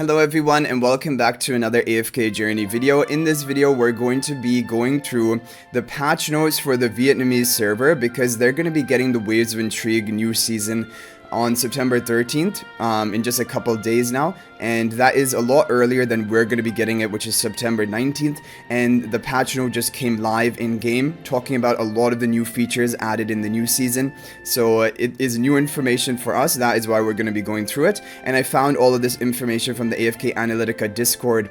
Hello everyone and welcome back to another AFK Journey video. In this video we're going to be going through the patch notes for the Vietnamese server because they're going to be getting the Waves of Intrigue new season on September 13th in just a couple days now, and that is a lot earlier than we're going to be getting it, which is September 19th. And the patch note just came live in game talking about a lot of the new features added in the new season, so it is new information for us. That is why we're going to be going through it, and I found all of this information from the AFK Analytica Discord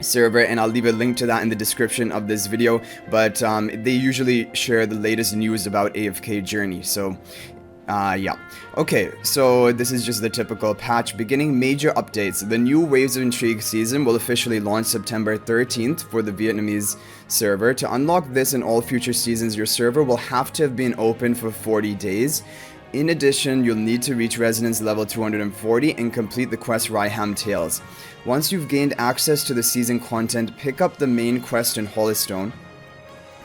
server, and I'll leave a link to that in the description of this video. But they usually share the latest news about AFK Journey, so yeah. Okay, so this is just the typical patch beginning. Major updates. The new Waves of Intrigue season will officially launch September 13th for the Vietnamese server. To unlock this and all future seasons, your server will have to have been open for 40 days. In addition, you'll need to reach resonance level 240 and complete the quest Ryham Tales. Once you've gained access to the season content, pick up the main quest in Hollystone,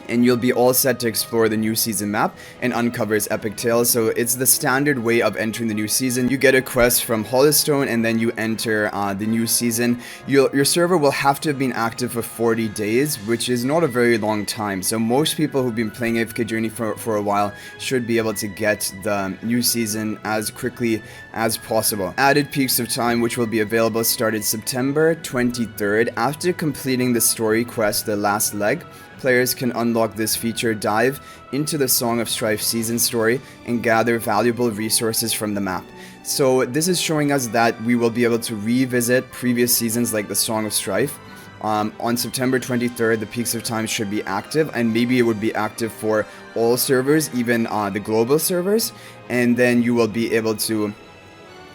and you'll be all set to explore the new season map and uncover its epic tales. So it's the standard way of entering the new season. You get a quest from Hollystone and then you enter the new season. Your server will have to have been active for 40 days, which is not a very long time. So most people who've been playing AFK Journey for a while should be able to get the new season as quickly as possible. Added peaks of time, which will be available, started September 23rd. After completing the story quest, The Last Leg, players can unlock this feature, dive into the Song of Strife season story, and gather valuable resources from the map. So this is showing us that we will be able to revisit previous seasons like the Song of Strife. On September 23rd, the Peaks of Time should be active, and maybe it would be active for all servers, even the global servers, and then you will be able to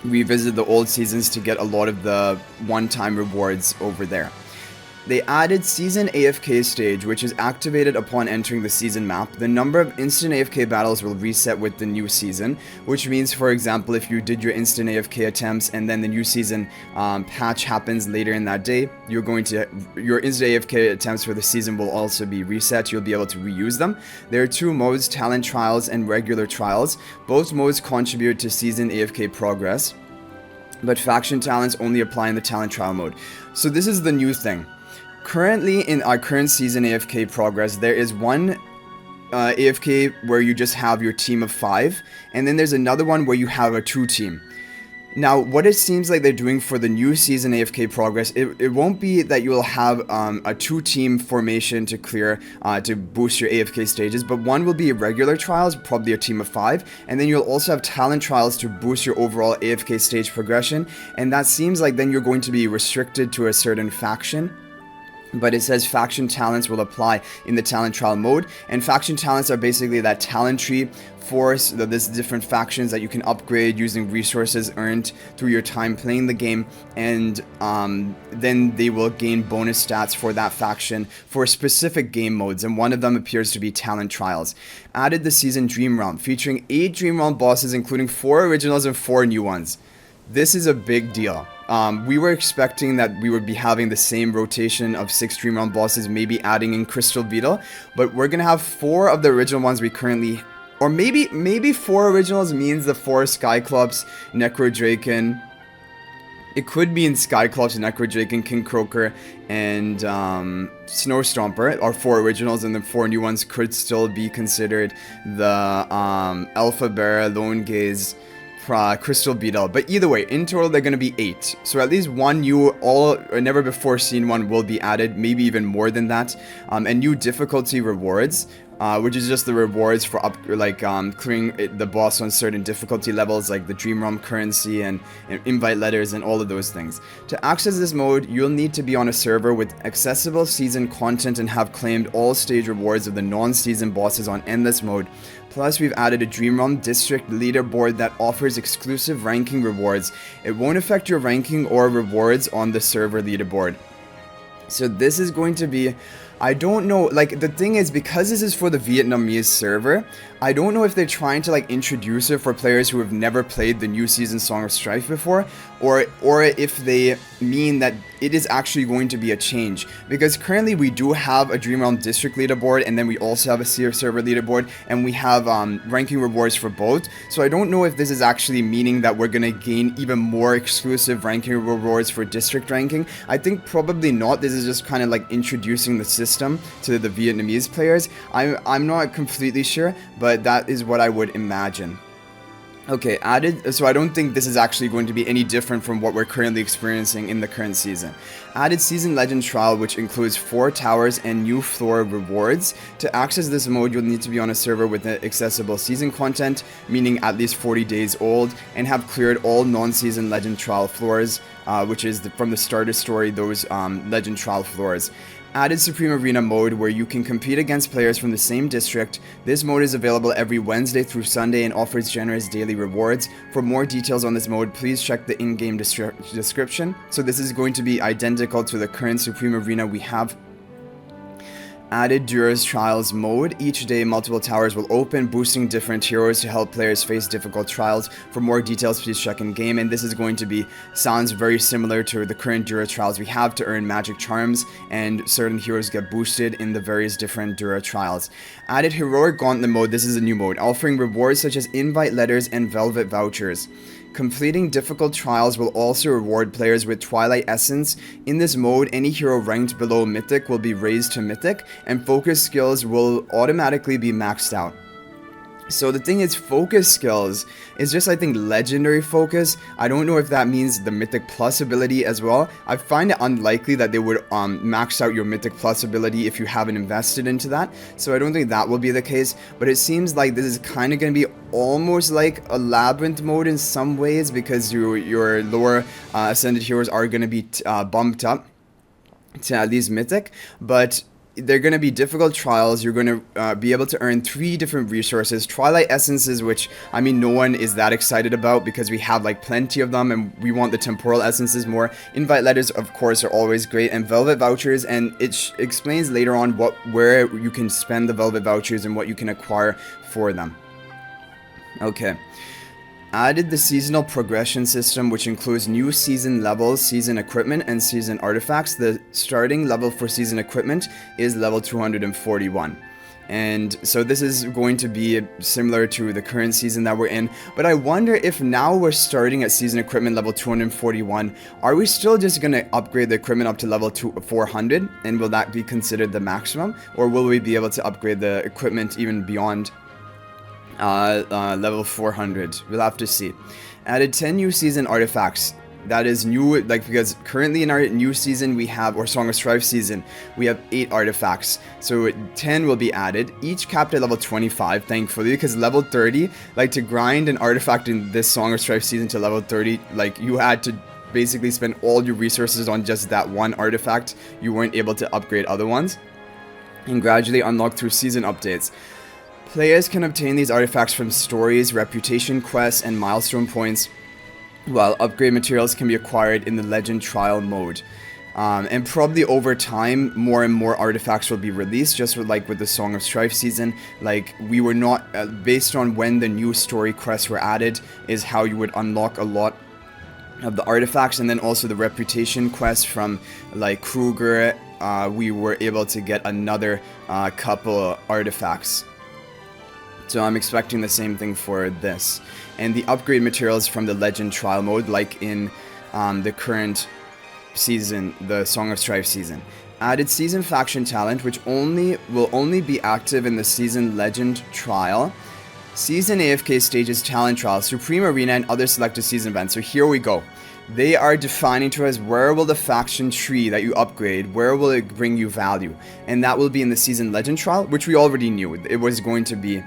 revisit the old seasons to get a lot of the one-time rewards over there. They added Season AFK stage, which is activated upon entering the season map. The number of instant AFK battles will reset with the new season, which means, for example, if you did your instant AFK attempts and then the new season patch happens later in that day, your instant AFK attempts for the season will also be reset. You'll be able to reuse them. There are two modes, Talent Trials and Regular Trials. Both modes contribute to season AFK progress, but faction talents only apply in the Talent Trial mode. So this is the new thing. Currently, in our current season AFK progress, there is one AFK where you just have your team of 5, and then there's another one where you have a 2 team. Now, what it seems like they're doing for the new season AFK progress, it won't be that you'll have a 2-team formation to clear to boost your AFK stages, but one will be regular trials, probably a team of 5, and then you'll also have talent trials to boost your overall AFK stage progression, and that seems like then you're going to be restricted to a certain faction. But it says faction talents will apply in the talent trial mode, and faction talents are basically that talent tree for there's different factions that you can upgrade using resources earned through your time playing the game, and then they will gain bonus stats for that faction for specific game modes, and one of them appears to be talent trials. Added the season Dream Realm, featuring 8 Dream Realm bosses, including 4 originals and 4 new ones. This is a big deal. We were expecting that we would be having the same rotation of 6 Dream Realm bosses, maybe adding in Crystal Beetle, but we're gonna have 4 of the original ones we currently, or maybe 4 originals means the 4 Skyclops, Necrodraken. It could be in Skyclops, Necrodraken, King Croaker, and Snow Stomper are 4 originals, and the 4 new ones could still be considered the Alpha Bear, Lone Gaze, Crystal Beetle. But either way, in total they're going to be 8, so at least one new never before seen one will be added, maybe even more than that, and new difficulty rewards, which is just the rewards for clearing the boss on certain difficulty levels, like the Dream Realm currency and invite letters and all of those things. To access this mode, you'll need to be on a server with accessible season content and have claimed all stage rewards of the non-season bosses on Endless mode. Plus, we've added a Dream Realm District leaderboard that offers exclusive ranking rewards. It won't affect your ranking or rewards on the server leaderboard. So this is going to be I don't know, like, the thing is, because this is for the Vietnamese server, I don't know if they're trying to, like, introduce it for players who have never played the new season Song of Strife before, or if they mean that it is actually going to be a change. Because currently we do have a Dream Realm District leaderboard, and then we also have a Seer server leaderboard, and we have ranking rewards for both. So I don't know if this is actually meaning that we're gonna gain even more exclusive ranking rewards for district ranking. I think probably not. This is just kind of like introducing the system to the Vietnamese players. I'm not completely sure, but that is what I would imagine. Okay, added, so I don't think this is actually going to be any different from what we're currently experiencing in the current season. Added Season Legend Trial, which includes 4 towers and new floor rewards. To access this mode, you'll need to be on a server with accessible season content, meaning at least 40 days old, and have cleared all non-season Legend Trial floors, which is from the starter story, those Legend Trial floors. Added Supreme Arena mode, where you can compete against players from the same district. This mode is available every Wednesday through Sunday and offers generous daily rewards. For more details on this mode, please check the in-game description. So this is going to be identical to the current Supreme Arena we have. Added Duel's Trials mode. Each day multiple towers will open, boosting different heroes to help players face difficult trials. For more details, please check in game. And this is going to be, sounds very similar to the current Duel Trials we have to earn magic charms, and certain heroes get boosted in the various different Duel Trials. Added Heroic Gauntlet mode. This is a new mode, offering rewards such as invite letters and velvet vouchers. Completing difficult trials will also reward players with Twilight Essence. In this mode, any hero ranked below Mythic will be raised to Mythic, and focus skills will automatically be maxed out. So the thing is, focus skills is just, I think, legendary focus. I don't know if that means the Mythic Plus ability as well. I find it unlikely that they would max out your Mythic Plus ability if you haven't invested into that. So I don't think that will be the case. But it seems like this is kind of going to be almost like a Labyrinth mode in some ways, because your lower Ascended heroes are going to be bumped up to at least Mythic. But they're going to be difficult trials. You're going to be able to earn 3 different resources. Twilight Essences, which, I mean, no one is that excited about because we have, like, plenty of them, and we want the Temporal Essences more. Invite Letters, of course, are always great, and Velvet Vouchers, and it explains later on where you can spend the Velvet Vouchers and what you can acquire for them. Okay. Added the seasonal progression system, which includes new season levels, season equipment, and season artifacts. The starting level for season equipment is level 241. And so this is going to be similar to the current season that we're in. But I wonder if now we're starting at season equipment level 241, are we still just going to upgrade the equipment up to level 400? And will that be considered the maximum? Or will we be able to upgrade the equipment even beyond level 400? We'll have to see. Added 10 new season artifacts. That is new, like, because currently in our new season we have, or Song of Strife season, we have 8 artifacts. So 10 will be added, each capped at level 25, thankfully, because level 30, like, to grind an artifact in this Song of Strife season to level 30, like, you had to basically spend all your resources on just that one artifact. You weren't able to upgrade other ones. And gradually unlock through season updates. Players can obtain these artifacts from stories, reputation quests, and milestone points, while upgrade materials can be acquired in the Legend Trial mode. And probably over time, more and more artifacts will be released, just with the Song of Strife season. Like, we were not, based on when the new story quests were added, is how you would unlock a lot of the artifacts. And then also the reputation quest from, like, Kruger, we were able to get another couple artifacts. So I'm expecting the same thing for this. And the upgrade materials from the Legend Trial mode, like in the current season, the Song of Strife season. Added Season Faction Talent, which will only be active in the Season Legend Trial. Season AFK Stages Talent Trial, Supreme Arena, and other selected season events. So here we go. They are defining to us where will the faction tree that you upgrade, where will it bring you value. And that will be in the Season Legend Trial, which we already knew it was going to be.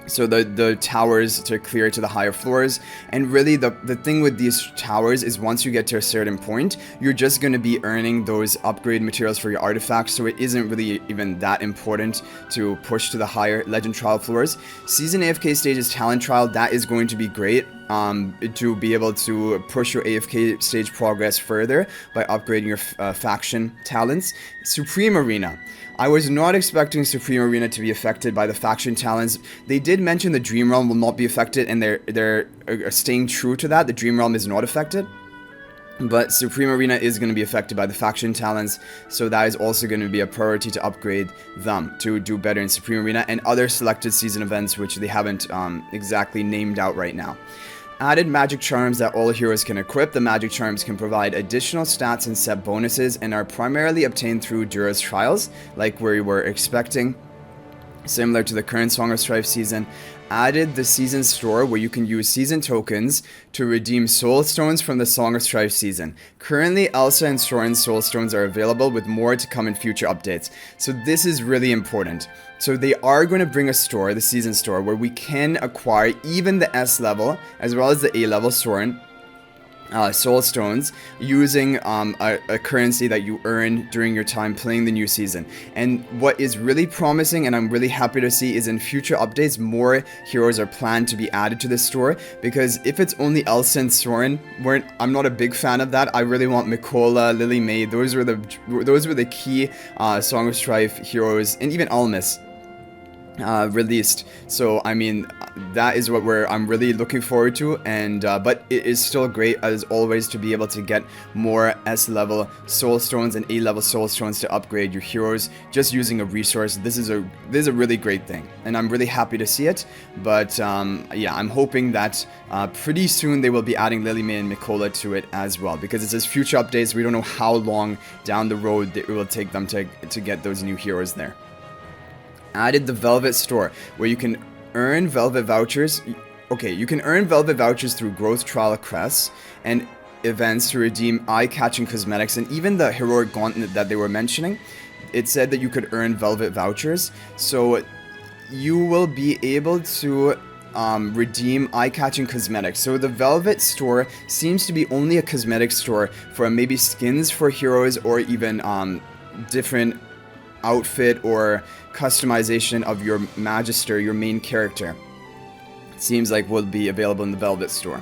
So the towers to clear to the higher floors. And really the thing with these towers is once you get to a certain point, you're just going to be earning those upgrade materials for your artifacts. So it isn't really even that important to push to the higher Legend Trial floors. Season AFK Stages Talent Trial, that is going to be great. to be able to push your AFK stage progress further by upgrading your faction talents. Supreme Arena. I was not expecting Supreme Arena to be affected by the faction talents. They did mention the Dream Realm will not be affected, and they're staying true to that. The Dream Realm is not affected. But Supreme Arena is going to be affected by the faction talents, so that is also going to be a priority to upgrade them to do better in Supreme Arena and other selected season events which they haven't exactly named out right now. Added magic charms that all heroes can equip. The magic charms can provide additional stats and set bonuses and are primarily obtained through Dura's trials, like we were expecting, similar to the current Song of Strife season. Added the season store where you can use season tokens to redeem soul stones from the Song of Strife season. Currently, Elsa and Soren's soul stones are available, with more to come in future updates. So this is really important. So they are going to bring a store, the season store, where we can acquire even the S level as well as the A level Soren soul stones using a currency that you earn during your time playing the new season. And what is really promising, and I'm really happy to see, is in future updates more heroes are planned to be added to this store, because if it's only Elsa and Soren, I'm not a big fan of that. I really want Mikola, Lily May. Those were the key Song of Strife heroes, and even Almas released. So I mean, that is what I'm really looking forward to. And but it is still great as always to be able to get more S level soul stones and A level soul stones to upgrade your heroes just using a resource. This is a really great thing, and I'm really happy to see it. But yeah, I'm hoping that pretty soon they will be adding Lily May and Mikola to it as well, because it says future updates. We don't know how long down the road it will take them to get those new heroes there. Added the Velvet store, where you can earn Velvet vouchers. Okay, you can earn Velvet vouchers through growth trial quests and events to redeem eye-catching cosmetics, and even the heroic gauntlet that they were mentioning, it said that you could earn Velvet vouchers. So you will be able to redeem eye-catching cosmetics. So the Velvet store seems to be only a cosmetic store for maybe skins for heroes, or even different outfit or customization of your Magister, your main character. Seems like will be available in the Velvet store.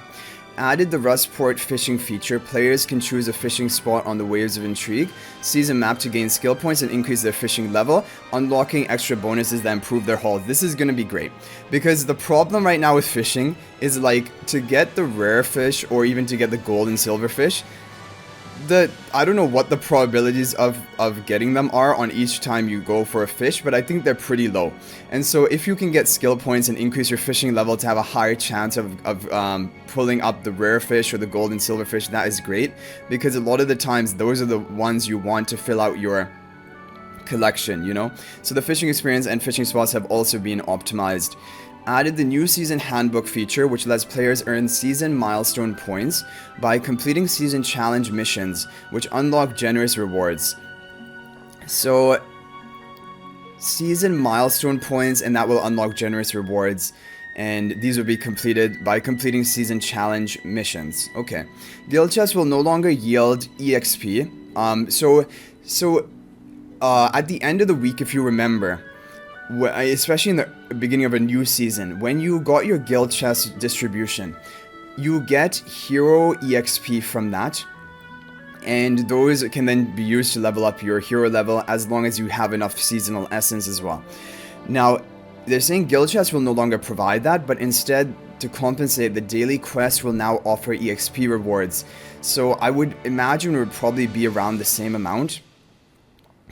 Added the Rustport fishing feature. Players can choose a fishing spot on the Waves of Intrigue, season map to gain skill points and increase their fishing level, unlocking extra bonuses that improve their haul. This is going to be great, because the problem right now with fishing is, like, to get the rare fish or even to get the gold and silver fish, I don't know what the probabilities of getting them are on each time you go for a fish, but I think they're pretty low. And so if you can get skill points and increase your fishing level to have a higher chance of pulling up the rare fish or the gold and silver fish, that is great, because a lot of the times those are the ones you want to fill out your collection, you know? So the fishing experience and fishing spots have also been optimized. Added the new season handbook feature, which lets players earn season milestone points by completing season challenge missions, which unlock generous rewards. So season milestone points, and that will unlock generous rewards, and these will be completed by completing season challenge missions. Okay. Guild chests will no longer yield EXP. At the end of the week, if you remember, especially in the beginning of a new season, when you got your guild chest distribution, you get hero EXP from that, and those can then be used to level up your hero level as long as you have enough seasonal essence as well. Now, they're saying guild chests will no longer provide that, but instead, to compensate, the daily quest will now offer EXP rewards. So I would imagine it would probably be around the same amount.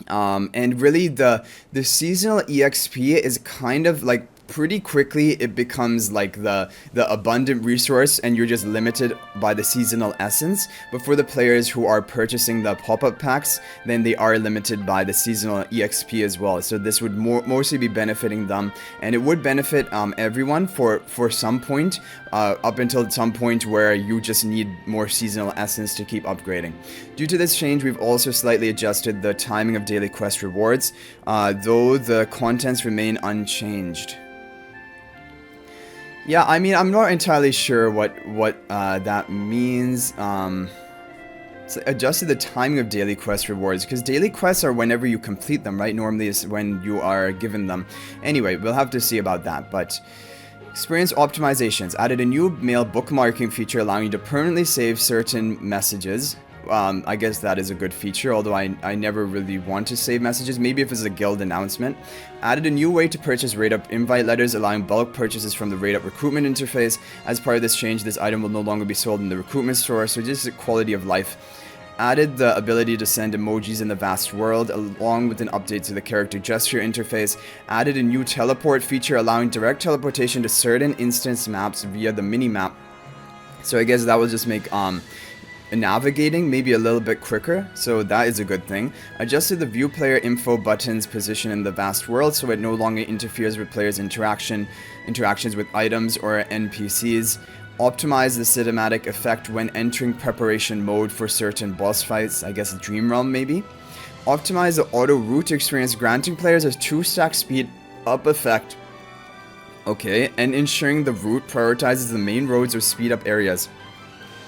And really the seasonal EXP is kind of like pretty quickly it becomes like the abundant resource, and you're just limited by the seasonal essence. But for the players who are purchasing the pop-up packs, then they are limited by the seasonal EXP as well. So this would mostly be benefiting them, and it would benefit everyone for some point, up until some point where you just need more seasonal essence to keep upgrading. Due to this change, we've also slightly adjusted the timing of daily quest rewards, though the contents remain unchanged. Yeah, I mean, I'm not entirely sure what that means. So adjusted the timing of daily quest rewards, because daily quests are whenever you complete them, right? Normally it's when you are given them. Anyway, we'll have to see about that, but Experience optimizations. Added a new mail bookmarking feature allowing you to permanently save certain messages. I guess that is a good feature, although I never really want to save messages. Maybe if it's a guild announcement. Added a new way to purchase raid-up invite letters, allowing bulk purchases from the raid-up recruitment interface. As part of this change, this item will no longer be sold in the recruitment store, so just the quality of life. Added the ability to send emojis in the vast world, along with an update to the character gesture interface. Added a new teleport feature, allowing direct teleportation to certain instance maps via the mini-map. So I guess that will just make navigating maybe a little bit quicker, so that is a good thing. Adjusted the view player info button's position in the vast world so it no longer interferes with players' interactions with items or NPCs. Optimize the cinematic effect when entering preparation mode for certain boss fights, I guess Dream Realm maybe. Optimize the auto route experience, granting players a 2-stack speed up effect. Okay, and ensuring the route prioritizes the main roads or speed up areas.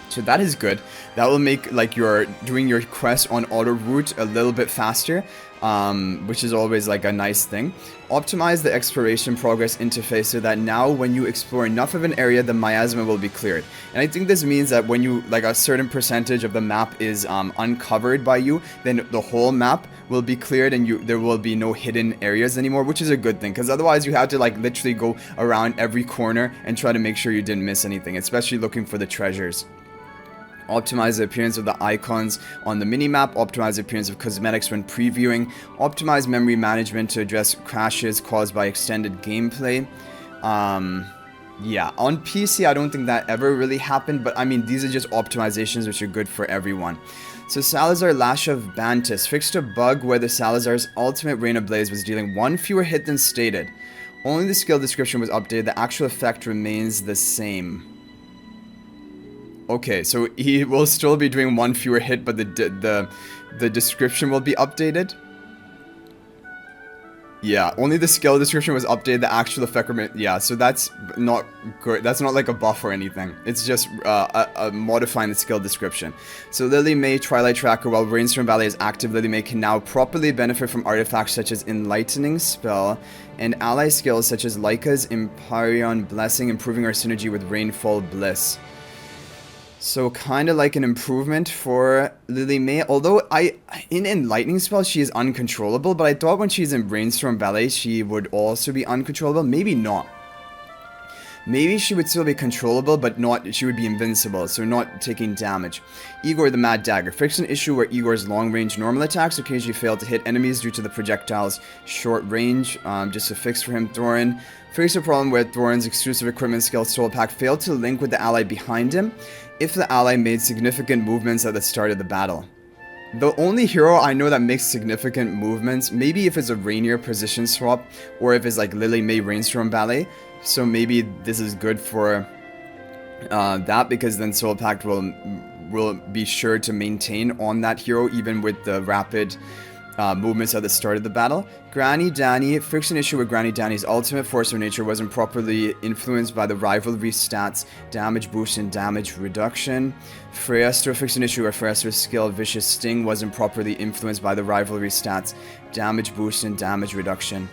So that is good. That will make like your doing your quest on auto route a little bit faster, which is always like a nice thing. Optimize the exploration progress interface so that now when you explore enough of an area, the miasma will be cleared. And I think this means that when you like a certain percentage of the map is uncovered by you, then the whole map will be cleared and there will be no hidden areas anymore, which is a good thing, because otherwise you have to like literally go around every corner and try to make sure you didn't miss anything, especially looking for the treasures. Optimize the appearance of the icons on the minimap. Optimize the appearance of cosmetics when previewing. Optimize memory management to address crashes caused by extended gameplay. Yeah, on PC I don't think that ever really happened, but I mean these are just optimizations which are good for everyone. So Salazar Lash of Bantis fixed a bug where the Salazar's ultimate Rain of Blaze was dealing 1 fewer hit than stated. Only the skill description was updated, the actual effect remains the same. Okay, so he will still be doing 1 fewer hit, but the description will be updated? Yeah, only the skill description was updated, the actual effect remains... Yeah, so that's not good. That's not like a buff or anything. It's just modifying the skill description. So Lily May Twilight Tracker, while Rainstorm Ballet is active, Lily May can now properly benefit from artifacts such as Enlightening Spell and ally skills such as Laika's Empyrean Blessing, improving our synergy with Rainfall Bliss. So kind of like an improvement for Lily May, although in Enlightening Spell she is uncontrollable, but I thought when she's in Brainstorm Ballet she would also be uncontrollable. Maybe not. Maybe she would still be controllable, but not. She would be invincible, so not taking damage. Igor the Mad Dagger. Fix an issue where Igor's long-range normal attacks occasionally fail to hit enemies due to the projectile's short range. Just a fix for him. Thorin. Fix a problem where Thorin's exclusive equipment skill Soul Pack failed to link with the ally behind him if the ally made significant movements at the start of the battle. The only hero I know that makes significant movements, maybe if it's a Rainier position swap, or if it's like Lily May Rainstorm Ballet. So maybe this is good for that, because then Soul Pact will be sure to maintain on that hero even with the rapid movements at the start of the battle. Granny Danny. Fix an issue with Granny Danny's ultimate force of nature wasn't properly influenced by the rivalry stats, damage boost and damage reduction. Freyaster. Fix an issue where Freyaster's skill Vicious Sting wasn't properly influenced by the rivalry stats, damage boost and damage reduction.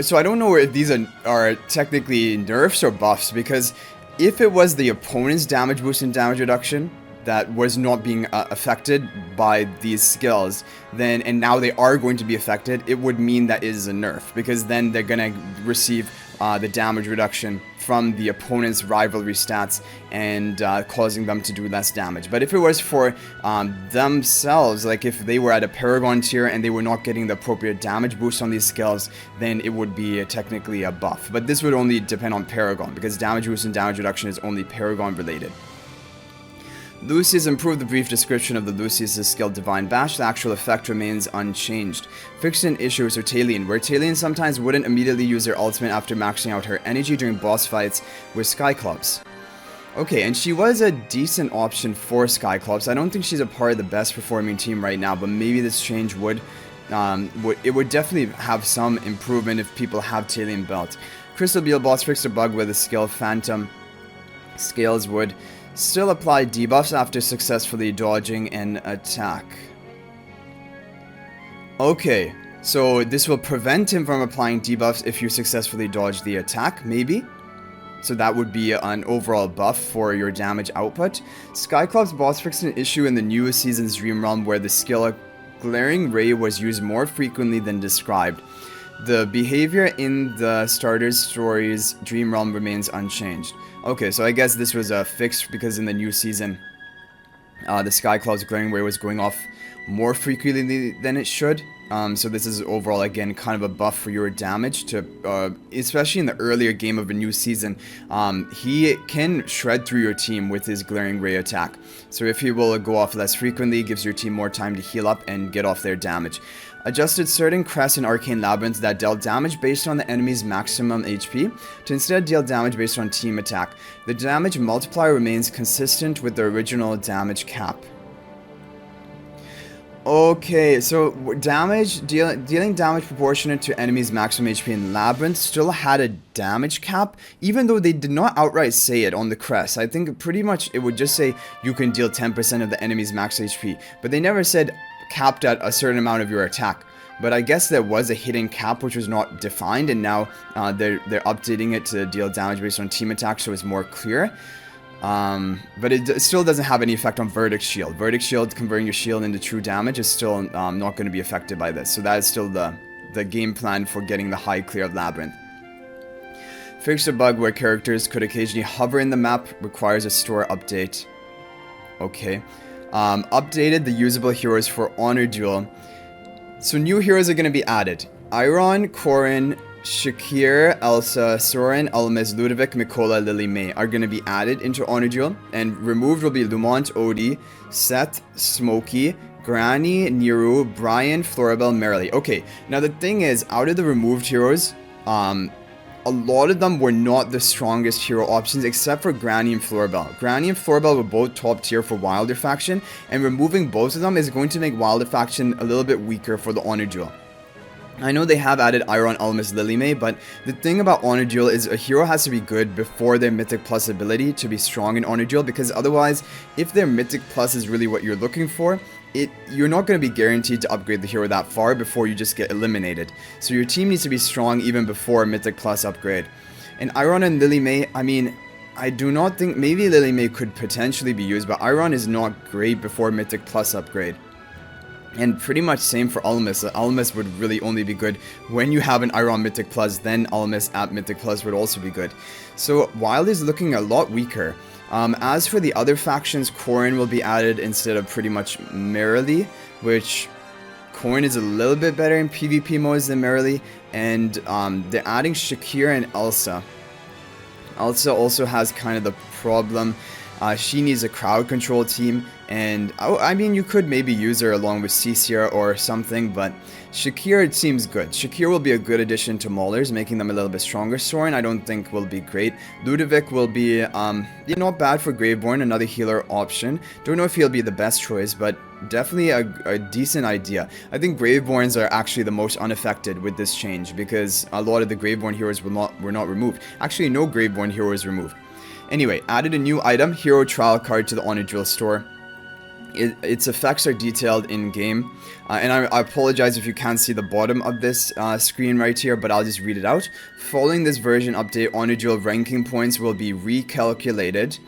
So I don't know if these are technically nerfs or buffs, because if it was the opponent's damage boost and damage reduction that was not being affected by these skills, then, and now they are going to be affected, it would mean that it is a nerf, because then they're gonna receive the damage reduction from the opponent's rivalry stats and causing them to do less damage. But if it was for themselves, like if they were at a Paragon tier and they were not getting the appropriate damage boost on these skills, then it would be technically a buff. But this would only depend on Paragon, because damage boost and damage reduction is only Paragon related. Lucius improved the brief description of the Lucius' skill Divine Bash. The actual effect remains unchanged. Fixed an issue with Talion, where Talion sometimes wouldn't immediately use her ultimate after maxing out her energy during boss fights with Skyclops. Okay, and she was a decent option for Skyclops. I don't think she's a part of the best performing team right now, but maybe this change would definitely have some improvement if people have Talion belt. Crystal Beelboss fixed a bug where the skill Phantom Scales would still apply debuffs after successfully dodging an attack. Okay, So this will prevent him from applying debuffs if you successfully dodge the attack, maybe. So that would be an overall buff for your damage output. Skyclops boss fixed an issue in the newest season's Dream Realm where the skill Glaring Ray was used more frequently than described. The behavior in the starter's story's Dream Realm remains unchanged. Okay, so I guess this was a fix because in the new season, the Skyclops Glaring Ray was going off more frequently than it should. So this is overall, again, kind of a buff for your damage to, especially in the earlier game of a new season. He can shred through your team with his Glaring Ray attack. So if he will go off less frequently, it gives your team more time to heal up and get off their damage. Adjusted certain crests and arcane labyrinths that dealt damage based on the enemy's maximum HP to instead deal damage based on team attack. The damage multiplier remains consistent with the original damage cap. Okay, so dealing damage proportionate to enemies' maximum HP in Labyrinth still had a damage cap, even though they did not outright say it on the crest. I think pretty much it would just say you can deal 10% of the enemy's max HP, but they never said capped at a certain amount of your attack. But I guess there was a hidden cap which was not defined, and now they're updating it to deal damage based on team attack, so it's more clear. But it still doesn't have any effect on Verdict Shield. Verdict Shield, converting your shield into true damage, is still not going to be affected by this. So that is still the game plan for getting the high clear of Labyrinth. Fixed a bug where characters could occasionally hover in the map, requires a store update. Okay. Updated the usable heroes for Honor Duel. So new heroes are going to be added. Iron, Corrin, Shakir, Elsa, Soren, Almas, Ludovic, Mikola, Lily May are going to be added into Honor Duel, and removed will be Lumont, Odie, Seth, Smokey, Granny, Niru, Brian, Floribel, Merrily. Okay, now the thing is, out of the removed heroes, a lot of them were not the strongest hero options except for Granny and Floribel. Granny and Floribel were both top tier for Wilder faction, and removing both of them is going to make Wilder faction a little bit weaker for the Honor Duel. I know they have added Iron, Almas, Lily May, but the thing about Honor Duel is a hero has to be good before their Mythic Plus ability to be strong in Honor Duel, because otherwise, if their Mythic Plus is really what you're looking for, you're not going to be guaranteed to upgrade the hero that far before you just get eliminated. So your team needs to be strong even before Mythic Plus upgrade. And Iron and Lily May, I mean, I do not think, maybe Lily May could potentially be used, but Iron is not great before Mythic Plus upgrade. And pretty much same for Almas. Almas would really only be good when you have an Iron Mythic Plus, then Almas at Mythic Plus would also be good. So Wild is looking a lot weaker. As for the other factions, Corrin will be added instead of pretty much Merrily, which Corrin is a little bit better in PvP modes than Merrily, and they're adding Shakir and Elsa. Elsa also has kind of the problem. She needs a crowd control team, and I mean, you could maybe use her along with Cecil or something, but Shakir, it seems good. Shakir will be a good addition to Maulers, making them a little bit stronger. Soren, I don't think will be great. Ludovic will be, not bad for Graveborn, another healer option. Don't know if he'll be the best choice, but definitely a decent idea. I think Graveborns are actually the most unaffected with this change, because a lot of the Graveborn heroes were not removed. Actually, no Graveborn hero is removed. Anyway, added a new item, Hero Trial Card, to the Honor Duel store. Its effects are detailed in-game, and I apologize if you can't see the bottom of this screen right here, but I'll just read it out. Following this version update, Honor Duel ranking points will be recalculated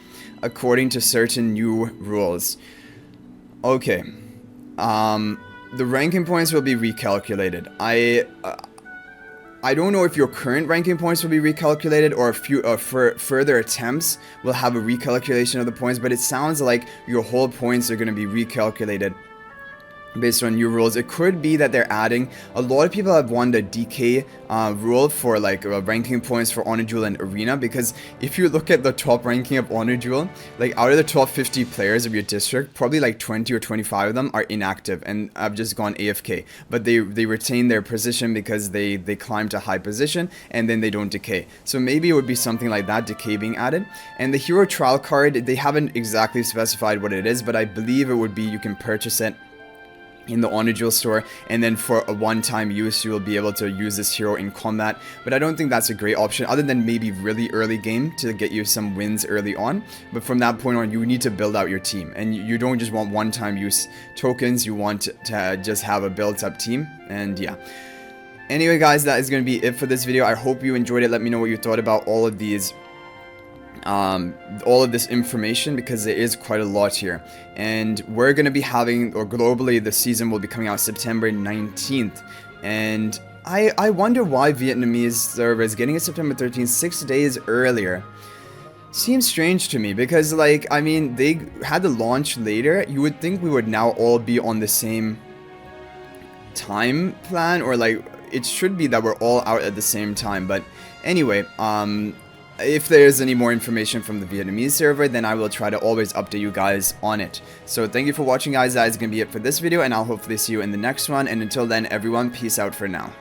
according to certain new rules. Okay, the ranking points will be recalculated. I don't know if your current ranking points will be recalculated or further attempts will have a recalculation of the points, but it sounds like your whole points are going to be recalculated based on new rules. It could be that they're adding, a lot of people have wanted a DK rule for like ranking points for Honor Duel and Arena, because if you look at the top ranking of Honor Duel, like out of the top 50 players of your district, probably like 20 or 25 of them are inactive and have just gone AFK, but they retain their position because they climb to high position and then they don't decay. So maybe it would be something like that, decay being added. And the Hero Trial Card, they haven't exactly specified what it is, but I believe it would be you can purchase it in the honor jewel store, and then for a one-time use you will be able to use this hero in combat. But I don't think that's a great option, other than maybe really early game to get you some wins early on. But from that point on, you need to build out your team, and you don't just want one-time use tokens, you want to just have a built-up team. And yeah, anyway guys, that is going to be it for this video. I hope you enjoyed it. Let me know what you thought about all of these all of this information, because there is quite a lot here. And we're going to be having, or globally, the season will be coming out September 19th. And I wonder why Vietnamese server is getting it September 13th, 6 days earlier. Seems strange to me, because like, I mean, they had the launch later. You would think we would now all be on the same time plan, or like, it should be that we're all out at the same time. But anyway, if there's any more information from the Vietnamese server, then I will try to always update you guys on it. So thank you for watching guys, that is going to be it for this video, and I'll hopefully see you in the next one, and until then everyone, peace out for now.